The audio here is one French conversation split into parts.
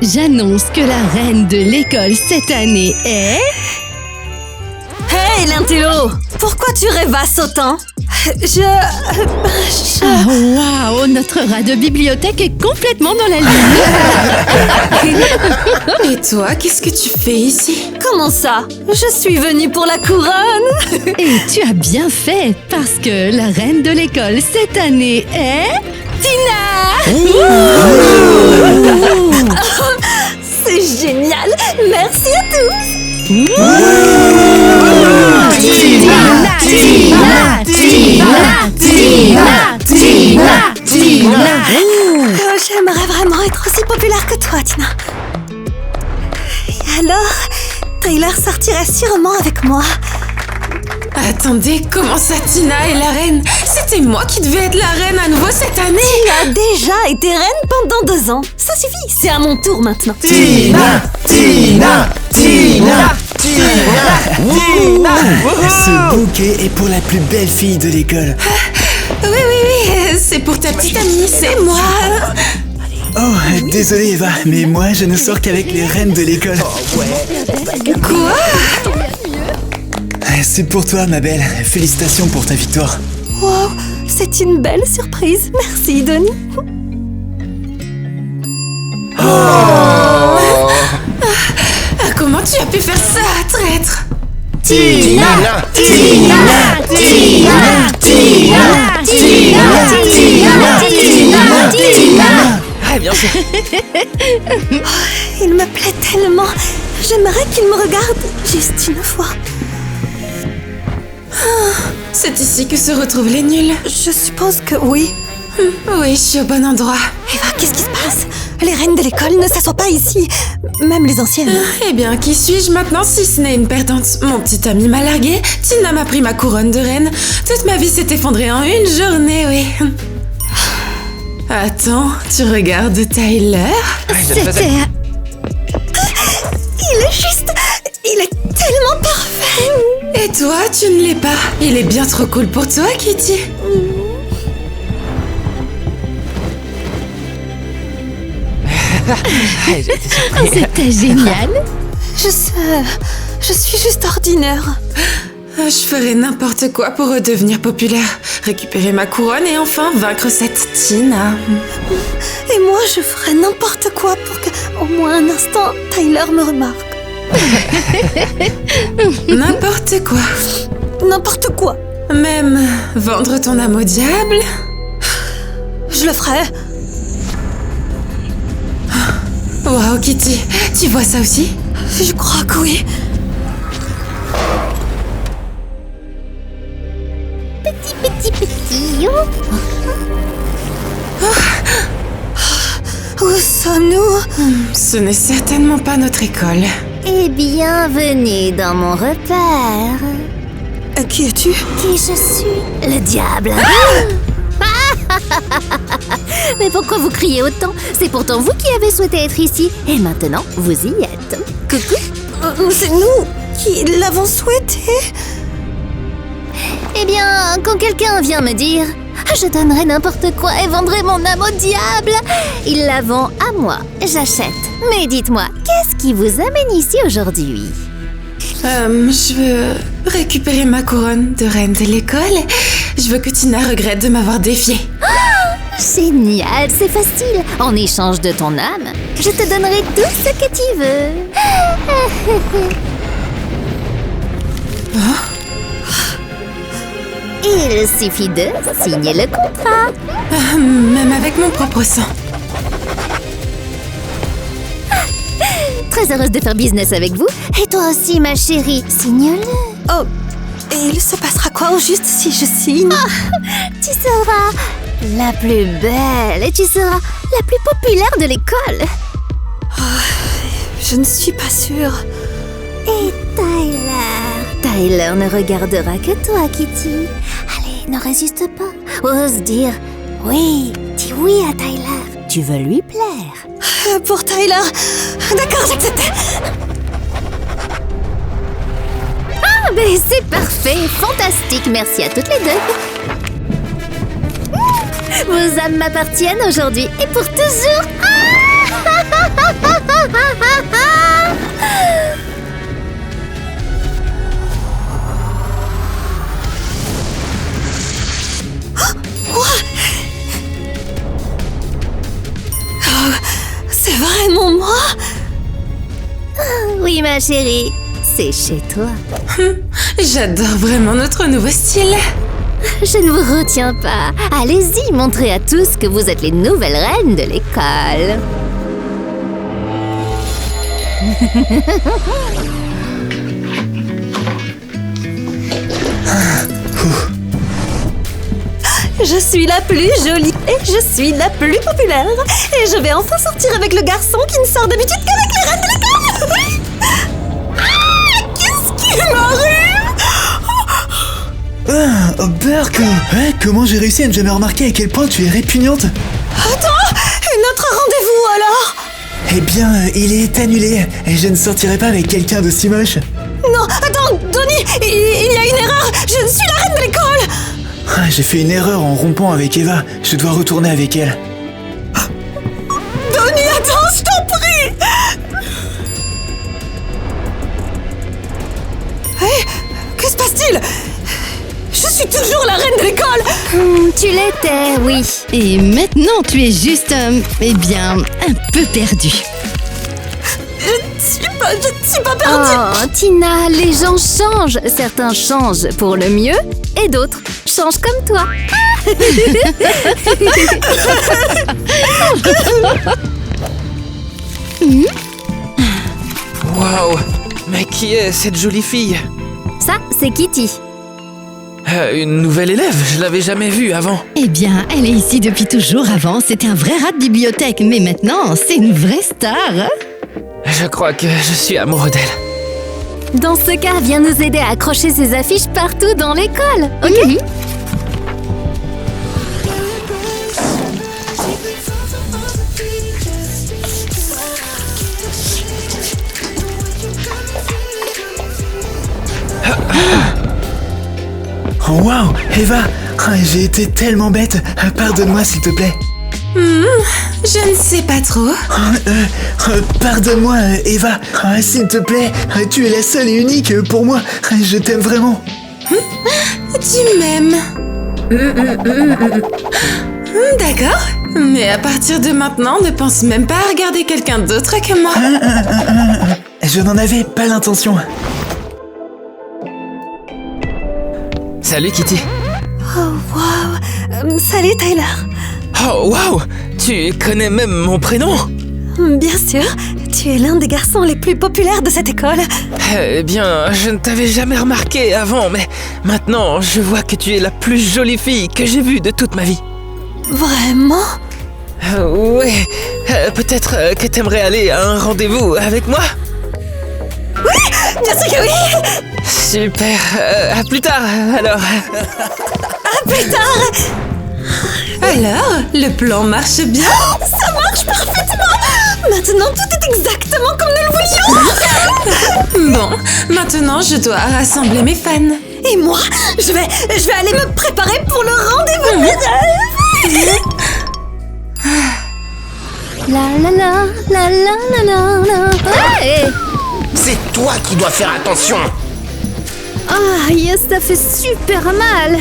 J'annonce que la reine de l'école cette année est... Hey, l'intello! Pourquoi tu rêvasses autant? Ah, waouh! Notre rat de bibliothèque est complètement dans la lune. Et toi, qu'est-ce que tu fais ici? Comment ça? Je suis venue pour la couronne! Et tu as bien fait, parce que la reine de l'école cette année est... Tina! C'est génial! Merci à tous! Tina! J'aimerais vraiment être aussi populaire que toi, Tina. Et alors, Tyler sortirait sûrement avec moi. Attendez, comment ça, Tina est la reine? C'était moi qui devais être la reine à nouveau cette année. Tu as déjà été reine pendant 2 ans. Ça suffit, c'est à mon tour maintenant. Tina! Ce bouquet est pour la plus belle fille de l'école. Oui, c'est pour ta petite amie, c'est moi. Oh, désolé Eva, mais moi je ne sors qu'avec les reines de l'école. Quoi? C'est pour toi ma belle, félicitations pour ta victoire. Wow, c'est une belle surprise. Merci, Denis. Comment tu as pu faire ça, traître? Ah, bien sûr. Il me plaît tellement. J'aimerais qu'il me regarde juste une fois. C'est ici que se retrouvent les nuls. Je suppose que oui. Oui, je suis au bon endroit. Eva, qu'est-ce qui se passe? Les reines de l'école ne s'assoient pas ici. Même les anciennes. Eh bien, qui suis-je maintenant si ce n'est une perdante? Mon petit ami m'a largué, Tina m'a pris ma couronne de reine. Toute ma vie s'est effondrée en une journée, oui. Attends, tu regardes Tyler? C'était... Il est juste... Il est tellement parfait. Et toi, tu ne l'es pas. Il est bien trop cool pour toi, Kitty. C'était génial. Je suis juste ordinaire. Je ferai n'importe quoi pour redevenir populaire, récupérer ma couronne et enfin vaincre cette Tina. Et moi, je ferais n'importe quoi pour que, au moins un instant, Tyler me remarque. N'importe quoi. N'importe quoi. Même vendre ton âme au diable? Je le ferai. Wow, Kitty, tu vois ça aussi? Je crois que oui. Petit. Où sommes-nous? Ce n'est certainement pas notre école. Et bienvenue dans mon repère. Qui es-tu? Qui je suis? Le diable. Mais pourquoi vous criez autant? C'est pourtant vous qui avez souhaité être ici. Et maintenant, vous y êtes. Coucou. C'est nous qui l'avons souhaité. Eh bien, quand quelqu'un vient me dire « Je donnerai n'importe quoi et vendrai mon âme au diable !» Il la vend à moi. J'achète. Mais dites-moi, qu'est-ce qui vous amène ici aujourd'hui? Je veux récupérer ma couronne de reine de l'école. Je veux que Tina regrette de m'avoir défiée. Génial, c'est facile. En échange de ton âme, je te donnerai tout ce que tu veux. Il suffit de signer le contrat. Même avec mon propre sang. Très heureuse de faire business avec vous. Et toi aussi, ma chérie, signe-le. Oh, et il se passera quoi au juste si je signe? Tu seras la plus belle et tu seras la plus populaire de l'école. Je ne suis pas sûre. Et Tyler ne regardera que toi, Kitty. Allez, ne résiste pas. Ose dire oui. Dis oui à Tyler. Tu veux lui plaire. Pour Tyler. D'accord, j'accepte. Ah, ben c'est parfait. Fantastique. Merci à toutes les deux. Vos âmes m'appartiennent aujourd'hui et pour toujours. C'est vraiment moi? Oui, ma chérie, c'est chez toi. J'adore vraiment notre nouveau style. Je ne vous retiens pas. Allez-y, montrez à tous que vous êtes les nouvelles reines de l'école. Je suis la plus jolie et je suis la plus populaire. Et je vais enfin sortir avec le garçon qui ne sort d'habitude qu'avec les reines de l'école. Ah, qu'est-ce qui m'arrive? Oh, Burke! Ouais, comment j'ai réussi à ne jamais remarquer à quel point tu es répugnante? Attends, et notre rendez-vous alors? Eh bien, il est annulé. Et je ne sortirai pas avec quelqu'un d'aussi moche. Non, attends, Donnie, il y a une erreur. Je ne suis la reine de l'école. Ah, j'ai fait une erreur en rompant avec Eva. Je dois retourner avec elle. Donnie, attends, je t'en prie. Hé, que se passe-t-il? Je suis toujours la reine de l'école. Tu l'étais, oui. Et maintenant, tu es juste, eh bien, un peu perdu. Je ne suis pas perdue. Oh, Tina, les gens changent. Certains changent pour le mieux et d'autres changent comme toi. Waouh! Mais qui est cette jolie fille? Ça, c'est Kitty. Une nouvelle élève, je l'avais jamais vue avant. Eh bien, elle est ici depuis toujours. Avant, c'était un vrai rat de bibliothèque. Mais maintenant, c'est une vraie star. Hein? Je crois que je suis amoureux d'elle. Dans ce cas, viens nous aider à accrocher ces affiches partout dans l'école, ok? Oh, waouh! Eva! Ah, j'ai été tellement bête. Pardonne-moi, s'il te plaît. Je ne sais pas trop. Pardonne-moi, Eva. S'il te plaît, tu es la seule et unique pour moi. Je t'aime vraiment. Tu m'aimes. D'accord. Mais à partir de maintenant, ne pense même pas à regarder quelqu'un d'autre que moi. Je n'en avais pas l'intention. Salut Kitty. Oh, waouh. Salut, Tyler. Oh waouh! Tu connais même mon prénom? Bien sûr, tu es l'un des garçons les plus populaires de cette école. Eh bien, je ne t'avais jamais remarqué avant, mais maintenant, je vois que tu es la plus jolie fille que j'ai vue de toute ma vie. Vraiment? Oui, peut-être que t'aimerais aller à un rendez-vous avec moi? Bien sûr que oui. Super, à plus tard alors. À plus tard. Alors, le plan marche bien? Ça marche parfaitement. Maintenant, tout est exactement comme nous le voulions. Bon, maintenant je dois rassembler mes fans. Et moi, je vais aller me préparer pour le rendez-vous. La la la, la la la la la. Hey! C'est toi qui dois faire attention. Ah, yes, ça fait super mal.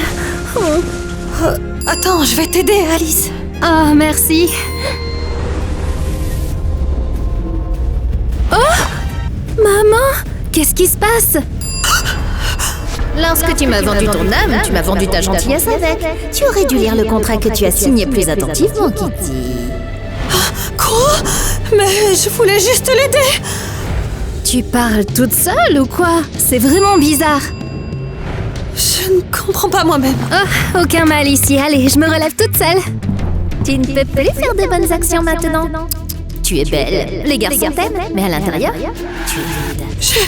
Attends, je vais t'aider, Alice. Oh, merci. Oh! Maman, qu'est-ce qui se passe? Lorsque tu m'as vendu ton âme, tu m'as vendu ta gentillesse avec. Tu aurais dû lire le contrat que tu as signé plus attentivement, Kitty. Quoi? Mais je voulais juste l'aider. Tu parles toute seule ou quoi? C'est vraiment bizarre. Je ne comprends pas moi-même. Oh, aucun mal ici. Allez, je me relève toute seule. Tu ne peux plus faire de bonnes actions maintenant. Tu es belle. Les garçons t'aiment, mais à l'intérieur, tu es vide. J'ai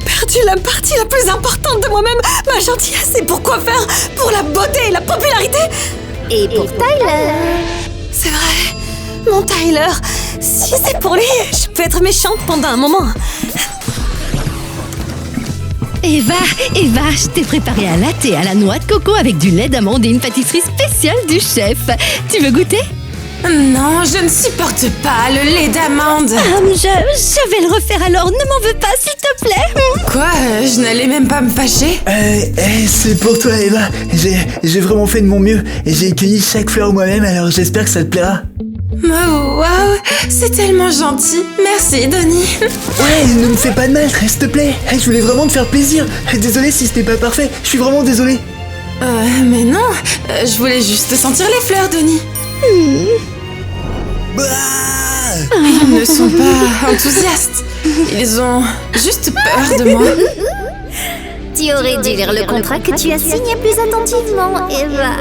perdu la partie la plus importante de moi-même, ma gentillesse. Et pour quoi faire? Pour la beauté et la popularité? Et pour Tyler. C'est vrai, mon Tyler. Si c'est pour lui, je peux être méchante pendant un moment. Eva, je t'ai préparé un latte à la noix de coco avec du lait d'amande et une pâtisserie spéciale du chef. Tu veux goûter? Non, je ne supporte pas le lait d'amande. Je vais le refaire alors, ne m'en veux pas s'il te plaît. Quoi? Je n'allais même pas me fâcher. C'est pour toi, Eva. J'ai vraiment fait de mon mieux et j'ai cueilli chaque fleur moi-même, alors j'espère que ça te plaira. Oh, waouh, c'est tellement gentil. Merci, Donnie. Ouais, ne me fais pas de mal, s'il te plaît. Je voulais vraiment te faire plaisir. Désolé si c'était pas parfait, je suis vraiment désolé. Mais non, je voulais juste sentir les fleurs, Donnie. Ils ne sont pas enthousiastes. Ils ont juste peur de moi. Tu aurais dû lire le contrat que tu as signé plus attentivement, Eva.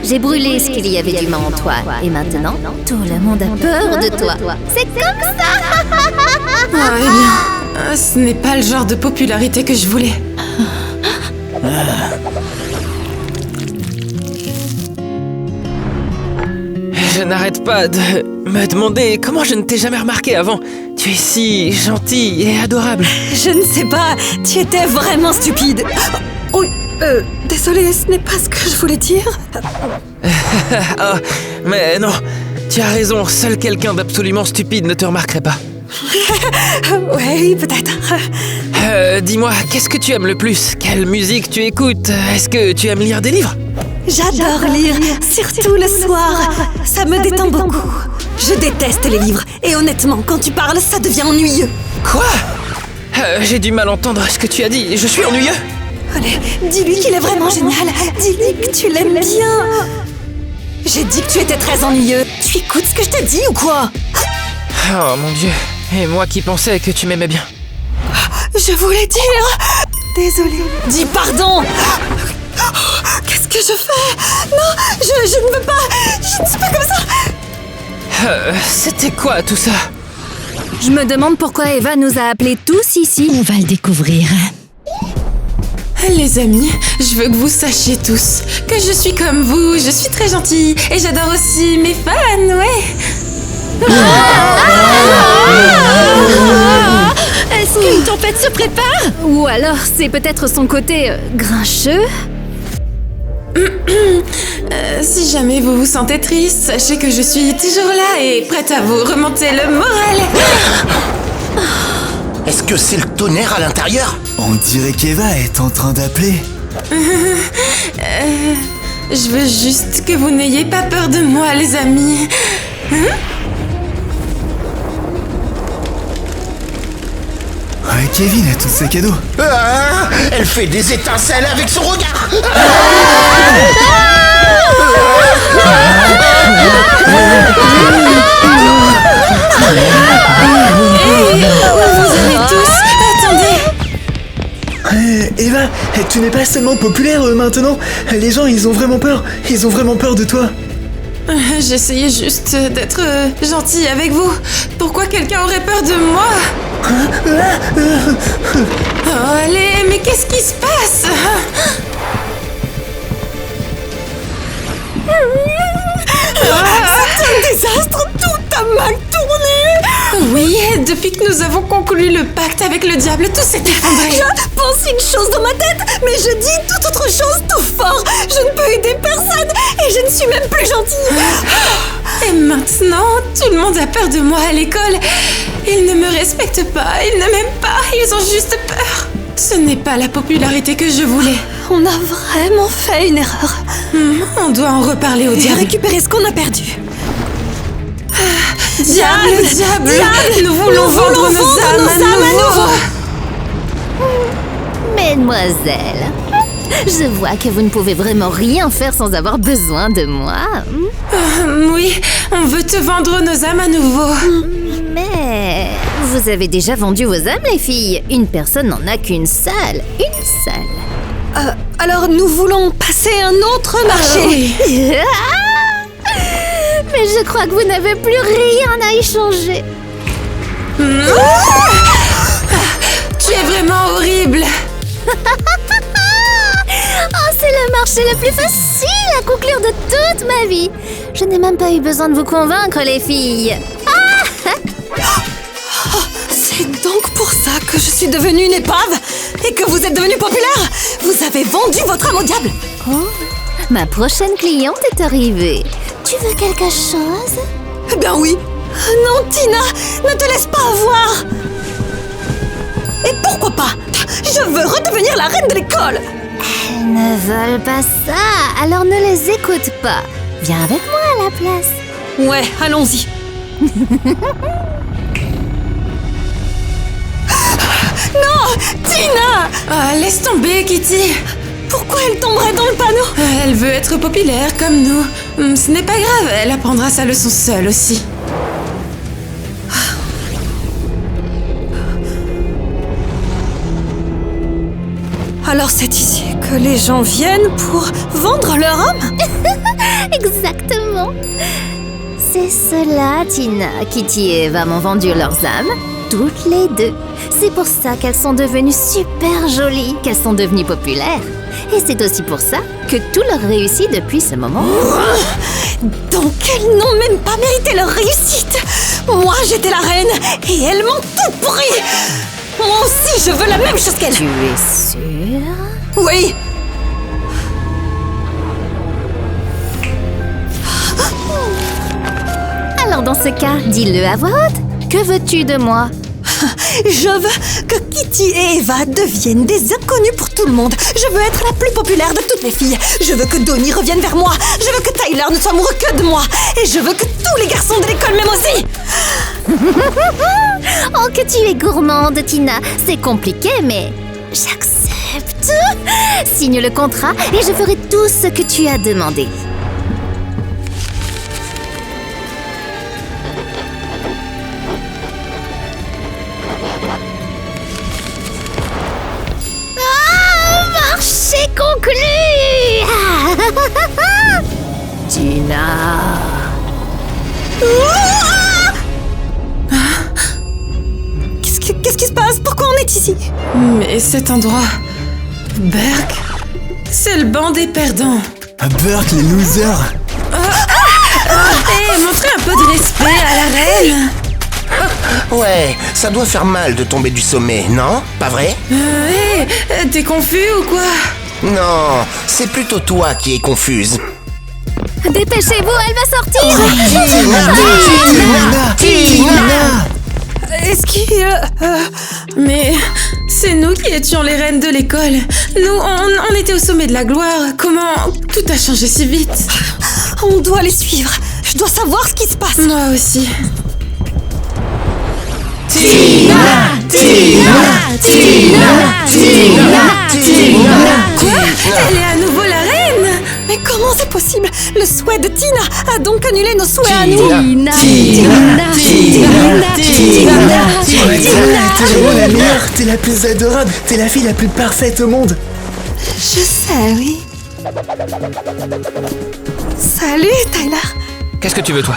J'ai brûlé ce qu'il y avait d'humain en toi. Et maintenant, tout le monde a peur de toi. C'est comme ça. Eh bien, ce n'est pas le genre de popularité que je voulais. Je n'arrête pas de me demander comment je ne t'ai jamais remarqué avant. Tu es si gentil et adorable. Je ne sais pas, tu étais vraiment stupide. Oui, désolée, ce n'est pas ce que je voulais dire. Ah, mais non, tu as raison, seul quelqu'un d'absolument stupide ne te remarquerait pas. Oui, peut-être. Dis-moi, qu'est-ce que tu aimes le plus? Quelle musique tu écoutes? Est-ce que tu aimes lire des livres? J'adore lire, surtout le soir. Ça me détend beaucoup. Je déteste les livres. Et honnêtement, quand tu parles, ça devient ennuyeux. Quoi? J'ai du mal à entendre ce que tu as dit. Je suis ennuyeux? Allez, dis-lui qu'il est vraiment génial. Dis-lui que tu l'aimes bien. J'ai dit que tu étais très ennuyeux. Tu écoutes ce que je te dis ou quoi? Oh mon Dieu. Et moi qui pensais que tu m'aimais bien. Je voulais dire... Désolée. Dis pardon. Qu'est-ce que je fais? Non, je ne veux pas. Je ne suis pas comme ça. C'était quoi tout ça? Je me demande pourquoi Eva nous a appelés tous ici. On va le découvrir. Les amis, je veux que vous sachiez tous que je suis comme vous, je suis très gentille et j'adore aussi mes fans, ouais. Est-ce qu'une tempête se prépare? Ou alors c'est peut-être son côté grincheux. Si jamais vous vous sentez triste, sachez que je suis toujours là et prête à vous remonter le moral. Est-ce que c'est le tonnerre à l'intérieur? On dirait qu'Eva est en train d'appeler. Je veux juste que vous n'ayez pas peur de moi, les amis. Ouais, Kevin a tous ses cadeaux. Ah, elle fait des étincelles avec son regard. Vous allez tous... Attendez. Eva, tu n'es pas seulement populaire maintenant. Les gens, ils ont vraiment peur. Ils ont vraiment peur de toi. J'essayais juste d'être gentille avec vous. Pourquoi quelqu'un aurait peur de moi? Oh, allez, mais qu'est-ce qui se passe? C'est un désastre, tout a mal tourné. Oui, depuis que nous avons conclu le pacte avec le diable, tout s'est effondré. Je pense une chose dans ma tête, mais je dis toute autre chose tout fort. Je ne peux aider personne et je ne suis même plus gentille. Et maintenant, tout le monde a peur de moi à l'école. Ils ne me respectent pas, ils ne m'aiment pas, ils ont juste peur. Ce n'est pas la popularité que je voulais. On a vraiment fait une erreur. On doit en reparler au Et diable. récupérer ce qu'on a perdu. Diable, nous voulons vendre nos âmes à nouveau. Mesdemoiselles, je vois que vous ne pouvez vraiment rien faire sans avoir besoin de moi. Oui, on veut te vendre nos âmes à nouveau. Mais vous avez déjà vendu vos âmes, les filles. Une personne n'en a qu'une seule. Une seule. Alors nous voulons passer un autre marché. Oui. Mais je crois que vous n'avez plus rien à échanger. Tu es vraiment horrible. Oh, c'est le marché le plus facile à conclure de toute ma vie. Je n'ai même pas eu besoin de vous convaincre, les filles. C'est donc pour ça que je suis devenue une épave et que vous êtes devenue populaire. Vous avez vendu votre âme au diable. Oh, ma prochaine cliente est arrivée. Tu veux quelque chose? Eh bien oui. Non, Tina, ne te laisse pas avoir. Et pourquoi pas? Je veux redevenir la reine de l'école. Elles ne veulent pas ça, alors ne les écoute pas. Viens avec moi à la place. Ouais, allons-y. Non, Tina! Ah, laisse tomber, Kitty. Pourquoi elle tomberait dans le panneau? Elle veut être populaire comme nous. Ce n'est pas grave, elle apprendra sa leçon seule aussi. Alors c'est ici que les gens viennent pour vendre leur âme? Exactement. C'est cela, Tina. Kitty et Eva m'ont vendu leurs âmes, toutes les deux. C'est pour ça qu'elles sont devenues super jolies, qu'elles sont devenues populaires. Et c'est aussi pour ça que tout leur réussit depuis ce moment. Donc elles n'ont même pas mérité leur réussite. Moi j'étais la reine et elles m'ont tout pourri. Moi aussi je veux la même chose qu'elles. Tu es sûre? Oui. Alors dans ce cas, dis-le à voix haute. Que veux-tu de moi? Je veux que Kitty et Eva deviennent des inconnus pour tout le monde. Je veux être la plus populaire de toutes les filles. Je veux que Donnie revienne vers moi. Je veux que Tyler ne soit amoureux que de moi. Et je veux que tous les garçons de l'école m'aiment aussi. Oh, que tu es gourmande, Tina. C'est compliqué, mais j'accepte. Signe le contrat et je ferai tout ce que tu as demandé. Marché conclu. Tina. Qu'est-ce qui se passe? Pourquoi on est ici? Mais cet endroit... Burke, c'est le banc des perdants. Burke, les losers. Hé, montrez un peu de respect à la reine. Ouais, ça doit faire mal de tomber du sommet, non? Pas vrai? Hé, t'es confus ou quoi? Non, c'est plutôt toi qui es confuse. Dépêchez-vous, elle va sortir. Tina. Est-ce qu'il... Mais c'est nous qui étions les reines de l'école. Nous, on était au sommet de la gloire. Comment tout a changé si vite? On doit les suivre. Je dois savoir ce qui se passe. Moi aussi. Tina. Quoi? Elle est à nouveau la reine? Mais comment c'est possible? Le souhait de Tina a donc annulé nos souhaits à nous. T'es vraiment la meilleure, t'es la plus adorable, t'es la fille la plus parfaite au monde. Je sais, oui. Salut, Tyler. Qu'est-ce que tu veux, toi?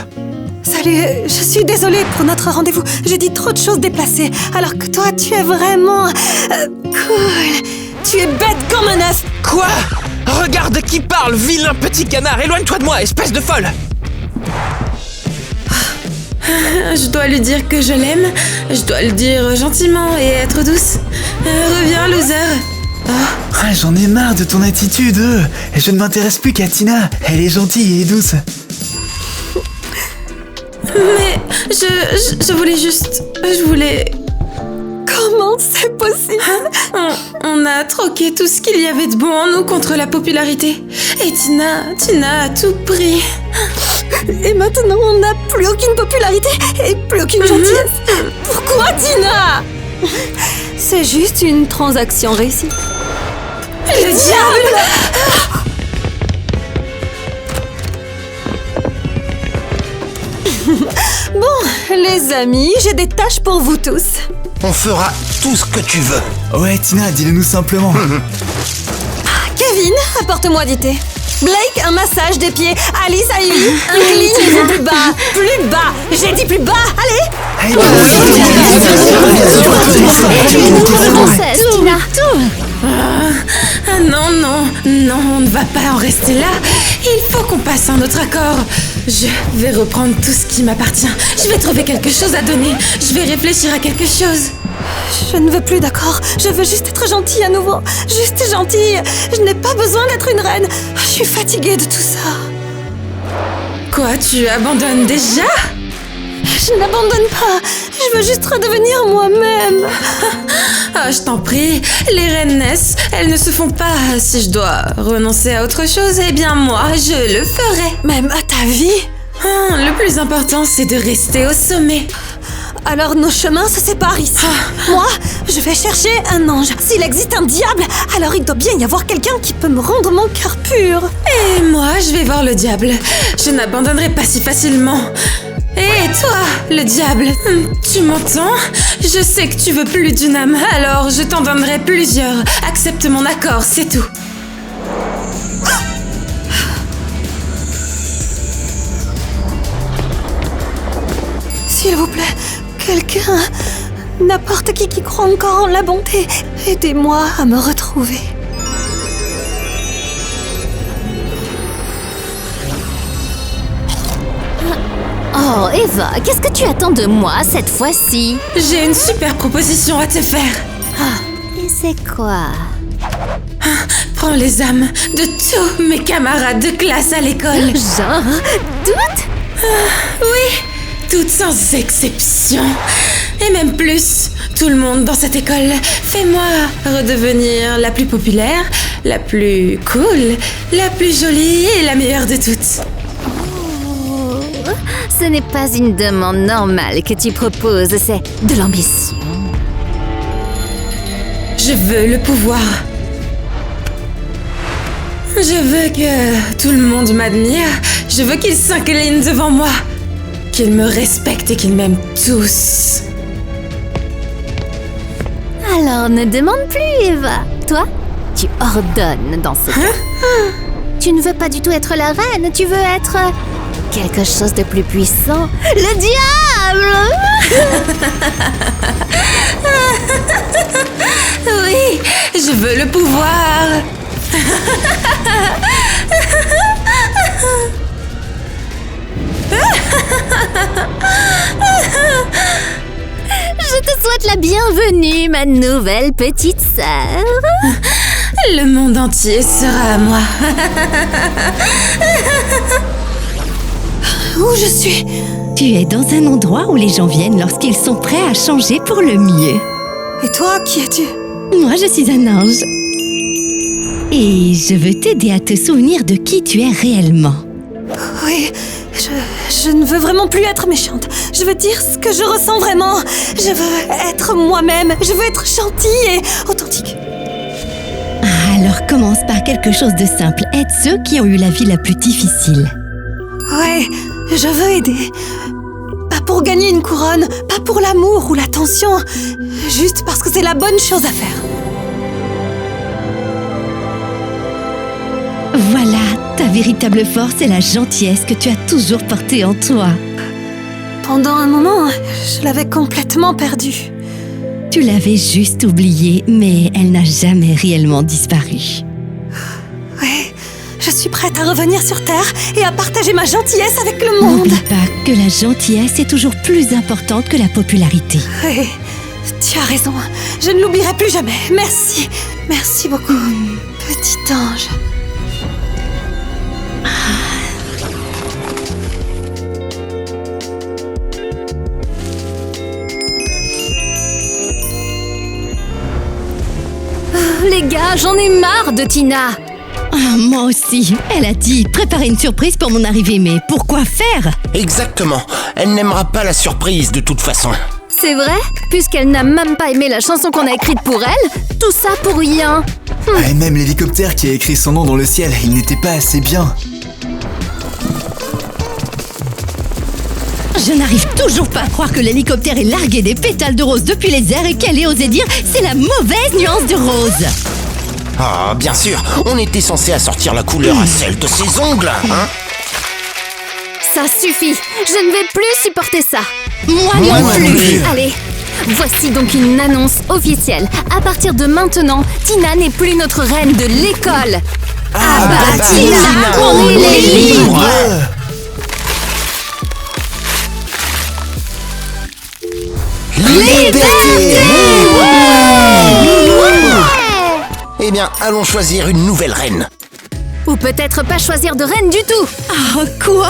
Salut, je suis désolée pour notre rendez-vous. J'ai dit trop de choses déplacées, alors que toi, tu es vraiment... cool. Tu es bête comme un œuf. Quoi? Regarde qui parle, vilain petit canard! Éloigne-toi de moi, espèce de folle! Je dois lui dire que je l'aime. Je dois le dire gentiment et être douce. Reviens, loser. Ah, j'en ai marre de ton attitude. Je ne m'intéresse plus qu'à Tina. Elle est gentille et douce. Mais je voulais juste... Je voulais... Comment c'est possible? On a troqué tout ce qu'il y avait de bon en nous contre la popularité. Et Tina a tout pris. Et maintenant, on n'a plus aucune popularité et plus aucune gentillesse. Pourquoi, Tina? C'est juste une transaction réussie. Le diable! Bon, les amis, j'ai des tâches pour vous tous. On fera tout ce que tu veux. Ouais, Tina, dis-le nous simplement. Kevin, apporte-moi du thé. Blake, un massage des pieds. Alice, Ivy, inclinez-vous plus bas. Plus bas. J'ai dit plus bas. Allez. Ah non, on ne va pas en rester là. Il faut qu'on passe un autre accord. Je vais reprendre tout ce qui m'appartient. Je vais trouver quelque chose à donner. Je vais réfléchir à quelque chose. Je ne veux plus d'accord. Je veux juste être gentille à nouveau. Juste gentille. Je n'ai pas besoin d'être une reine. Je suis fatiguée de tout ça. Quoi, tu abandonnes déjà? Je n'abandonne pas. Je veux juste redevenir moi-même. Ah, je t'en prie. Les reines naissent. Elles ne se font pas. Si je dois renoncer à autre chose, eh bien moi, je le ferai. Même à ta vie. Le plus important, c'est de rester au sommet. Alors nos chemins se séparent ici. Moi, je vais chercher un ange. S'il existe un diable, alors il doit bien y avoir quelqu'un qui peut me rendre mon cœur pur. Et moi, je vais voir le diable. Je n'abandonnerai pas si facilement. Et toi, le diable, tu m'entends? Je sais que tu veux plus d'une âme, alors je t'en donnerai plusieurs. Accepte mon accord, c'est tout. S'il vous plaît, quelqu'un, n'importe qui croit encore en la bonté, aidez-moi à me retrouver. Oh, Eva, qu'est-ce que tu attends de moi cette fois-ci? J'ai une super proposition à te faire. Et c'est quoi? Prends les âmes de tous mes camarades de classe à l'école. Genre, toutes? Oui, toutes sans exception. Et même plus, tout le monde dans cette école. Fais-moi redevenir la plus populaire, la plus cool, la plus jolie et la meilleure de toutes. Ce n'est pas une demande normale que tu proposes, c'est de l'ambition. Je veux le pouvoir. Je veux que tout le monde m'admire. Je veux qu'ils s'inclinent devant moi. Qu'ils me respectent et qu'ils m'aiment tous. Alors ne demande plus, Eva. Toi, tu ordonnes dans ce cas. Tu ne veux pas du tout être la reine, tu veux être quelque chose de plus puissant. Le diable! Oui, je veux le pouvoir. Je te souhaite la bienvenue, ma nouvelle petite sœur. Le monde entier sera à moi. Où je suis? Tu es dans un endroit où les gens viennent lorsqu'ils sont prêts à changer pour le mieux. Et toi, qui es-tu? Moi, je suis un ange. Et je veux t'aider à te souvenir de qui tu es réellement. Oui, je ne veux vraiment plus être méchante. Je veux dire ce que je ressens vraiment. Je veux être moi-même. Je veux être gentille et authentique. Alors commence par quelque chose de simple. Aide ceux qui ont eu la vie la plus difficile. Ouais, je veux aider. Pas pour gagner une couronne, pas pour l'amour ou l'attention. Juste parce que c'est la bonne chose à faire. Voilà, ta véritable force est la gentillesse que tu as toujours portée en toi. Pendant un moment, je l'avais complètement perdue. Tu l'avais juste oubliée, mais elle n'a jamais réellement disparu. Ouais, je suis prête à revenir sur Terre et à partager ma gentillesse avec le monde. N'oublie pas que la gentillesse est toujours plus importante que la popularité. Ouais, tu as raison. Je ne l'oublierai plus jamais. Merci. Merci beaucoup, petit ange. Les gars, j'en ai marre de Tina. Ah, moi aussi. Elle a dit préparer une surprise pour mon arrivée, mais pourquoi faire? Exactement. Elle n'aimera pas la surprise de toute façon. C'est vrai? Puisqu'elle n'a même pas aimé la chanson qu'on a écrite pour elle, tout ça pour rien. Et même l'hélicoptère qui a écrit son nom dans le ciel, il n'était pas assez bien. Je n'arrive toujours pas à croire que l'hélicoptère ait largué des pétales de rose depuis les airs et qu'elle ait osé dire « c'est la mauvaise nuance de rose ». Ah, bien sûr, on était censé assortir la couleur à celle de ses ongles, hein? Ça suffit, je ne vais plus supporter ça. Moi Moi non non plus. plus. Allez, voici donc une annonce officielle. À partir de maintenant, Tina n'est plus notre reine de l'école. Ah bah, Tina, on est libre. Liberté! Eh bien, allons choisir une nouvelle reine. Ou peut-être pas choisir de reine du tout. Oh, quoi?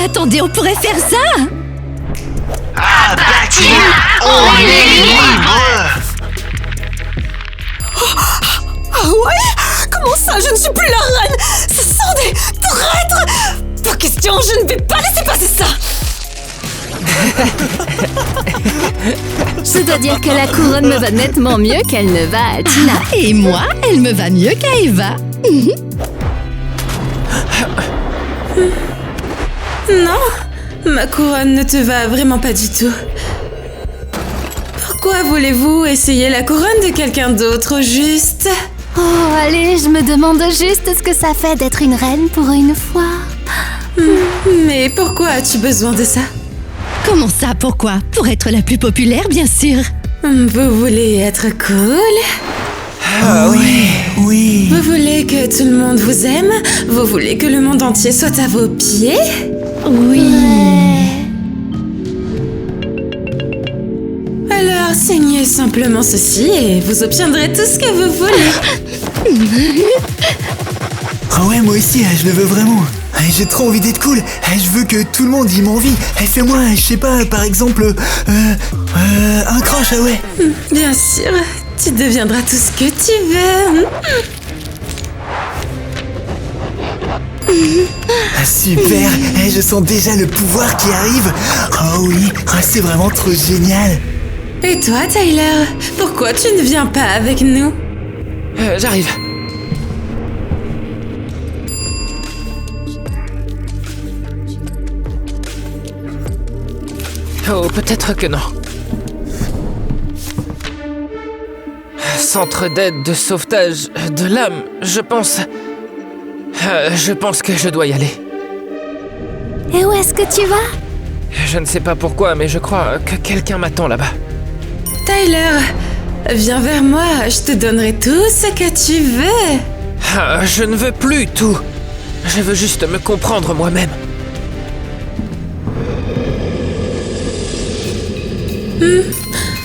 Attendez, on pourrait faire ça? Ah bah, Tina, on est libre! Ah ouais? Comment ça, je ne suis plus la reine? Ce sont des traîtres! Pas question attention, je ne vais pas laisser passer ça. Je dois dire que la couronne me va nettement mieux qu'elle ne va à Tina. Et moi, elle me va mieux qu'à Eva. Non, ma couronne ne te va vraiment pas du tout. Pourquoi voulez-vous essayer la couronne de quelqu'un d'autre au juste? Oh, allez, je me demande juste ce que ça fait d'être une reine pour une fois. Mais pourquoi as-tu besoin de ça? Comment ça, pourquoi? Pour être la plus populaire, bien sûr. Vous voulez être cool? Ah oui. Oui. Vous voulez que tout le monde vous aime? Vous voulez que le monde entier soit à vos pieds? Oui. Alors signez simplement ceci et vous obtiendrez tout ce que vous voulez. Ah ouais, moi aussi, je le veux vraiment. J'ai trop envie d'être cool. Je veux que tout le monde y m'envie. Fais-moi, je sais pas, par exemple, un crush, ah ouais. Bien sûr, tu deviendras tout ce que tu veux. Super, je sens déjà le pouvoir qui arrive. Oh oui, c'est vraiment trop génial. Et toi, Tyler, pourquoi tu ne viens pas avec nous? J'arrive. Oh, peut-être que non. Centre d'aide de sauvetage de l'âme, je pense... je pense que je dois y aller. Et où est-ce que tu vas? Je ne sais pas pourquoi, mais je crois que quelqu'un m'attend là-bas. Tyler, viens vers moi, je te donnerai tout ce que tu veux. Ah, je ne veux plus tout. Je veux juste me comprendre moi-même.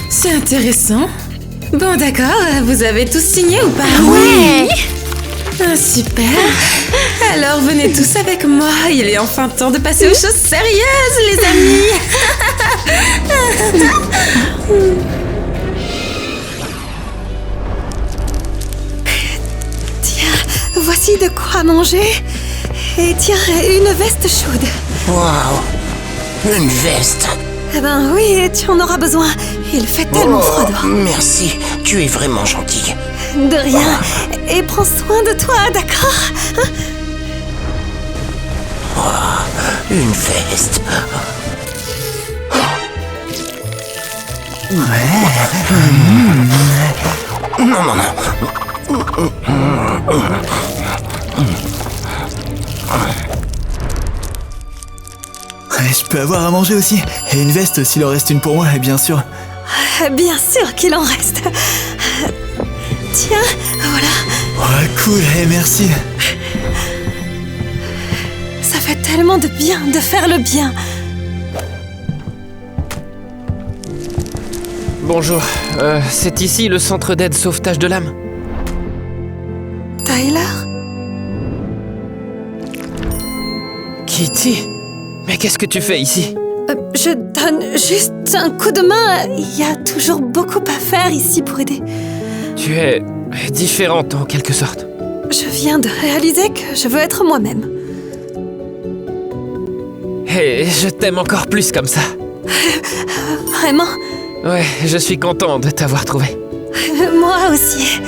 C'est intéressant. Bon, d'accord, vous avez tous signé ou pas? Ouais. Ah, super. Alors venez tous avec moi, il est enfin temps de passer aux choses sérieuses, les amis. Tiens, voici de quoi manger. Et tiens, une veste chaude. Waouh, une veste. Eh ben oui, tu en auras besoin. Il fait tellement froid dehors. Merci, tu es vraiment gentille. De rien. Et prends soin de toi, d'accord? Une veste. Non, non, non. Je peux avoir à manger aussi. Et une veste s'il en reste une pour moi, bien sûr. Bien sûr qu'il en reste. Tiens, voilà. Oh, cool, merci. Ça fait tellement de bien de faire le bien. Bonjour, c'est ici le centre d'aide sauvetage de l'âme. Tyler? Kitty? Mais qu'est-ce que tu fais ici? Je donne juste un coup de main. Il y a toujours beaucoup à faire ici pour aider. Tu es différente en quelque sorte. Je viens de réaliser que je veux être moi-même. Et je t'aime encore plus comme ça. Vraiment? Ouais, je suis content de t'avoir trouvé. Moi aussi.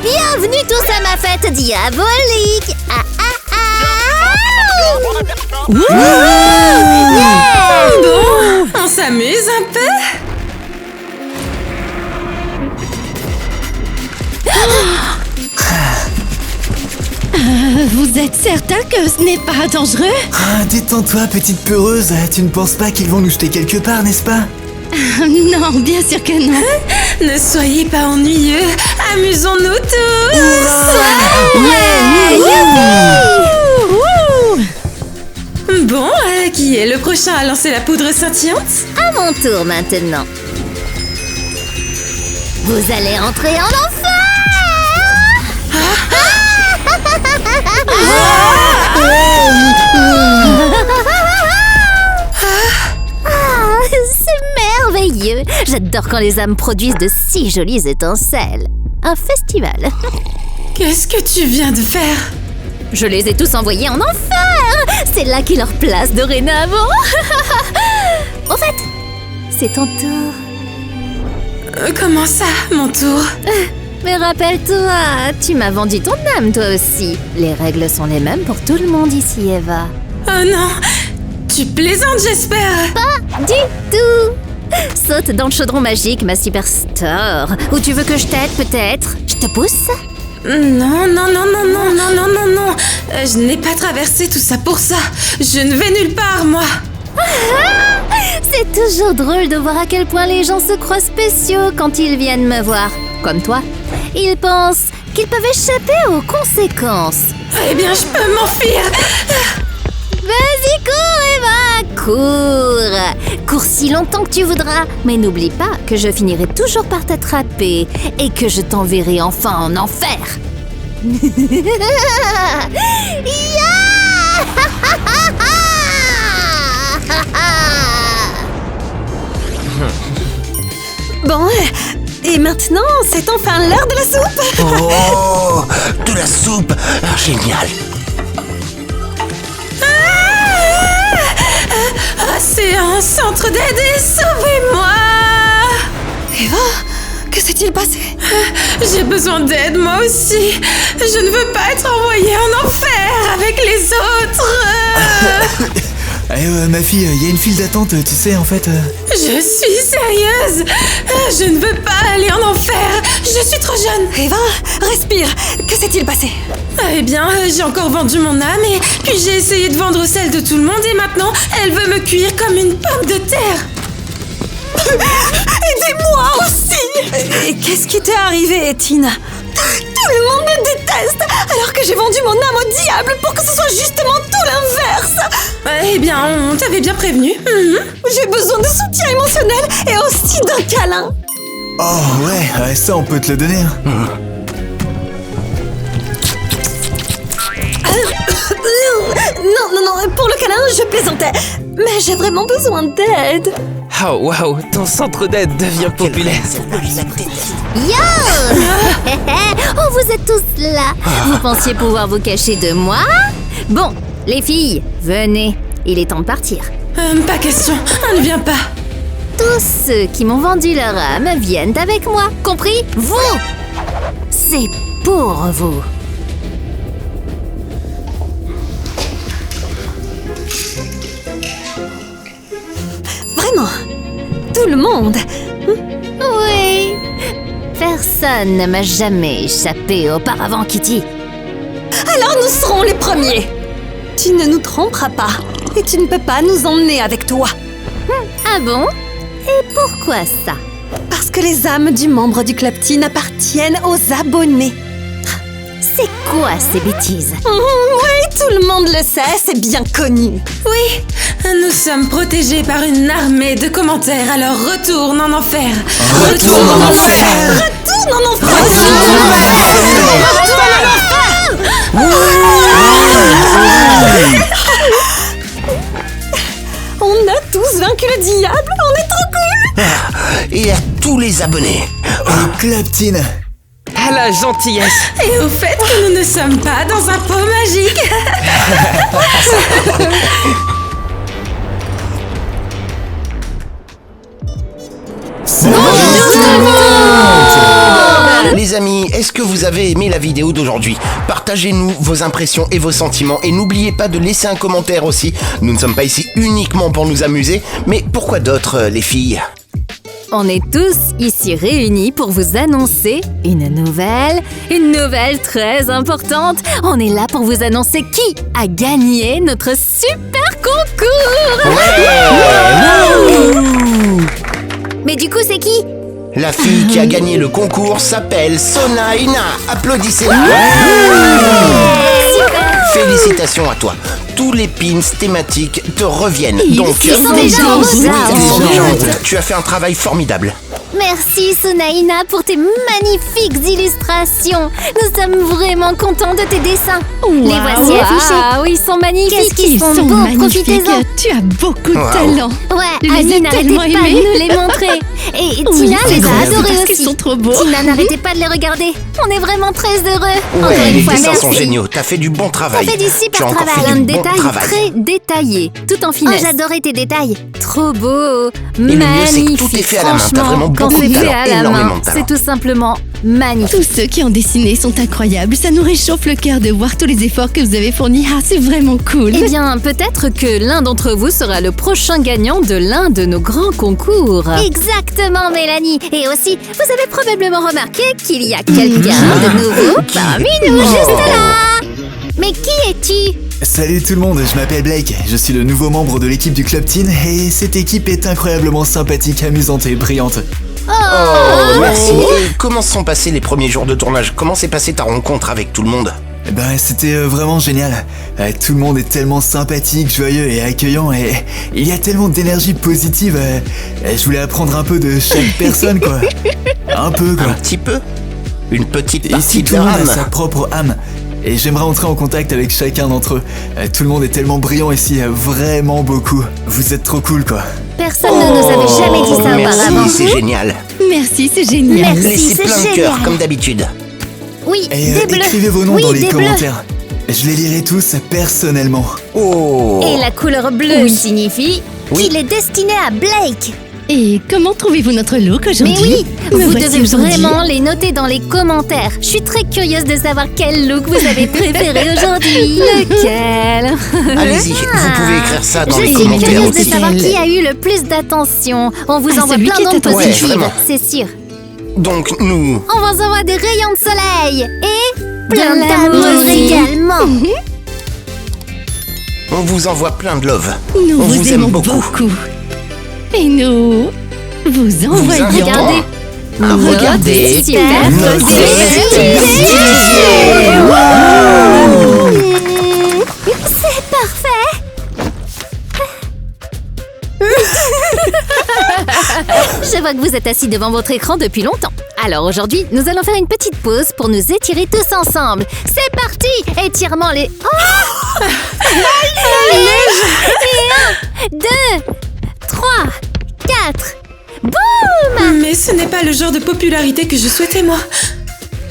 Bienvenue tous à ma fête diabolique. Ah ah ah. Bon, on s'amuse un peu? Vous êtes certain que ce n'est pas dangereux? Détends-toi, petite peureuse. Tu ne penses pas qu'ils vont nous jeter quelque part, n'est-ce pas? Non, bien sûr que non. Ne soyez pas ennuyeux, amusons-nous tous! Bon, qui est le prochain à lancer la poudre scintillante? À mon tour maintenant. Vous allez entrer en enfer. C'est merveilleux. J'adore quand les âmes produisent de si jolies étincelles. Un festival. Qu'est-ce que tu viens de faire? Je les ai tous envoyés en enfer. C'est là qu'est leur place dorénavant. Au fait, c'est ton tour. Comment ça, mon tour? Mais rappelle-toi, tu m'as vendu ton âme toi aussi. Les règles sont les mêmes pour tout le monde ici, Eva. Oh non! Tu plaisantes, j'espère! Pas du tout. Saute dans le chaudron magique, ma superstar. Ou tu veux que je t'aide peut-être? Je te pousse? Non. Je n'ai pas traversé tout ça pour ça. Je ne vais nulle part, moi. C'est toujours drôle de voir à quel point les gens se croient spéciaux quand ils viennent me voir. Comme toi. Ils pensent qu'ils peuvent échapper aux conséquences. Eh bien, je peux m'enfuir. Vas-y, cours, Eva, cours. Cours si longtemps que tu voudras. Mais n'oublie pas que je finirai toujours par t'attraper et que je t'enverrai enfin en enfer. Bon, et maintenant, c'est enfin l'heure de la soupe. Oh, de la soupe. Ah, génial. C'est un centre d'aide et sauvez-moi! Eva, que s'est-il passé? J'ai besoin d'aide, moi aussi. Je ne veux pas être envoyée en enfer avec les autres. Ma fille, il y a une file d'attente, tu sais, en fait... Je suis sérieuse. Je ne veux pas aller en enfer. Je suis trop jeune. Eva, respire. Que s'est-il passé? Eh bien, j'ai encore vendu mon âme et puis j'ai essayé de vendre celle de tout le monde et maintenant, elle veut me cuire comme une pomme de terre. Aidez-moi aussi. Et qu'est-ce qui t'est arrivé, Tina? Tout le monde me déteste, alors que j'ai vendu mon âme au diable pour que ce soit justement tout l'inverse. Eh bien, on t'avait bien prévenu. J'ai besoin de soutien émotionnel et aussi d'un câlin. Oh ouais, ça on peut te le donner. Non, pour le câlin, je plaisantais. Mais j'ai vraiment besoin d'aide. Oh waouh, ton centre d'aide devient populaire. Yo. Oh, vous êtes tous là. Vous pensiez pouvoir vous cacher de moi? Bon, les filles, venez. Il est temps de partir. Pas question, on ne vient pas. Tous ceux qui m'ont vendu leur âme viennent avec moi. Compris? Vous! C'est pour vous. Vraiment? Tout le monde? Oui. Personne ne m'a jamais échappé auparavant, Kitty. Alors nous serons les premiers. Tu ne nous tromperas pas. Et tu ne peux pas nous emmener avec toi. Ah bon? Et pourquoi ça? Parce que les âmes du membre du Club Teen appartiennent aux abonnés. C'est quoi ces bêtises? Oui, tout le monde le sait, c'est bien connu. Oui, nous sommes protégés par une armée de commentaires, alors retourne en enfer. Retourne en enfer. Retourne en enfer. On a tous vaincu le diable, on est trop cool. Et à tous les abonnés. Au Club Teen. À la gentillesse. Et au fait que nous ne sommes pas dans un pot magique. Les amis, est-ce que vous avez aimé la vidéo d'aujourd'hui? Partagez-nous vos impressions et vos sentiments et n'oubliez pas de laisser un commentaire aussi. Nous ne sommes pas ici uniquement pour nous amuser, mais pourquoi d'autres, les filles? On est tous ici réunis pour vous annoncer une nouvelle très importante. On est là pour vous annoncer qui a gagné notre super concours. Mais du coup, c'est qui? La fille qui a gagné le concours s'appelle Sonaina. Applaudissez-la. Félicitations à toi. Tous les pins thématiques te reviennent. Donc, ils sont déjà en route. ils sont déjà en route. Tu as fait un travail formidable. Mais Merci Sunaina pour tes magnifiques illustrations. Nous sommes vraiment contents de tes dessins. Les voici affichés. Ah oui, ils sont magnifiques. Qu'est-ce qu'ils sont beaux, magnifiques. profitez-en. Tu as beaucoup de talent. Ouais, Les Annie ai n'arrêtait tellement pas de aimés. nous les montrer. Et Oui, Tina c'est les a incroyable adorés parce aussi. qu'ils sont trop beaux. Tina n'arrêtait pas de les regarder. On est vraiment très heureux. Encore Ouais, une les fois, dessins merci. sont géniaux. T'as fait du bon travail. T'as fait du super Tu as encore travail. fait Plein du de bon détails travail. très détaillés, tout en Oh, finesse. j'adorais tes détails. Trop beau, le mieux, c'est que magnifique. tout est fait à la main. T'as Franchement, vraiment quand beaucoup de c'est fait talent, à la énormément main, de talent. c'est tout simplement magnifique. Tous ceux qui ont dessiné sont incroyables. Ça nous réchauffe le cœur de voir tous les efforts que vous avez fournis. Ah, c'est vraiment cool. Eh bien, peut-être que l'un d'entre vous sera le prochain gagnant de l'un de nos grands concours. Exactement, Mélanie. Et aussi, vous avez probablement remarqué qu'il y a quelqu'un de nouveau parmi nous juste là. Mais qui es-tu? Salut tout le monde, je m'appelle Blake, je suis le nouveau membre de l'équipe du Club Teen et cette équipe est incroyablement sympathique, amusante et brillante. Oh, merci. Et comment se sont passés les premiers jours de tournage? Comment s'est passée ta rencontre avec tout le monde? Ben c'était vraiment génial. Tout le monde est tellement sympathique, joyeux et accueillant et il y a tellement d'énergie positive. Je voulais apprendre un peu de chaque personne quoi. Un peu quoi. Un petit peu? Une petite Ici partie de tout le leur monde a âme? sa propre âme. Et j'aimerais entrer en contact avec chacun d'entre eux. Tout le monde est tellement brillant ici, vraiment beaucoup. Vous êtes trop cool quoi. Personne ne nous avait jamais dit ça auparavant. Merci, c'est génial. Merci, c'est génial. Merci. Laissez c'est plein de génial. cœurs, comme d'habitude. Oui, Et des bleus. écrivez vos noms Oui, dans les des bleus. commentaires. Je les lirai tous personnellement. Oh. Et la couleur bleue signifie Oui. qu'il est destiné à Blake. Et comment trouvez-vous notre look aujourd'hui? Mais oui, Me vous voici devez aujourd'hui. vraiment les noter dans les commentaires. Je suis très curieuse de savoir quel look vous avez préféré aujourd'hui. Lequel? Allez-y, vous pouvez écrire ça dans Je les suis commentaires curieuse de aussi. savoir qui a eu le plus d'attention. On vous Ah, envoie celui plein qui est d'ondes attentif. Ouais, positives, vraiment. c'est sûr. Donc nous, On vous envoie des rayons de soleil et plein De l'amour d'amour aussi. également. on vous envoie plein de love. Nous on vous vous aime aimons beaucoup. beaucoup. Et nous vous envoyons. invitons à regarder Super notre positif. petit C'est parfait. Je vois que vous êtes assis devant votre écran depuis longtemps. Alors aujourd'hui, nous allons faire une petite pause pour nous étirer tous ensemble. C'est parti! Étirement les... Oh! Et 1, 2, 3, 4... Boum! Mais ce n'est pas le genre de popularité que je souhaitais, moi.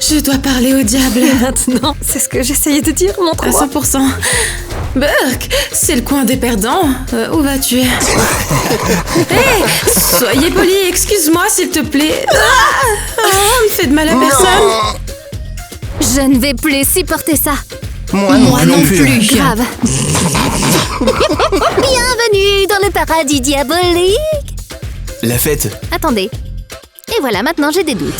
Je dois parler au diable. Maintenant, c'est ce que j'essayais de dire, À montre-moi. 100%. Burke, c'est le coin des perdants. Où vas-tu? Hé, soyez poli, excuse-moi s'il te plaît. Ah, on ne fait de mal à personne. Je ne vais plus supporter ça. Moi non plus. Grave. Bienvenue dans le paradis diabolique. La fête. Attendez. Et voilà, maintenant j'ai des doutes.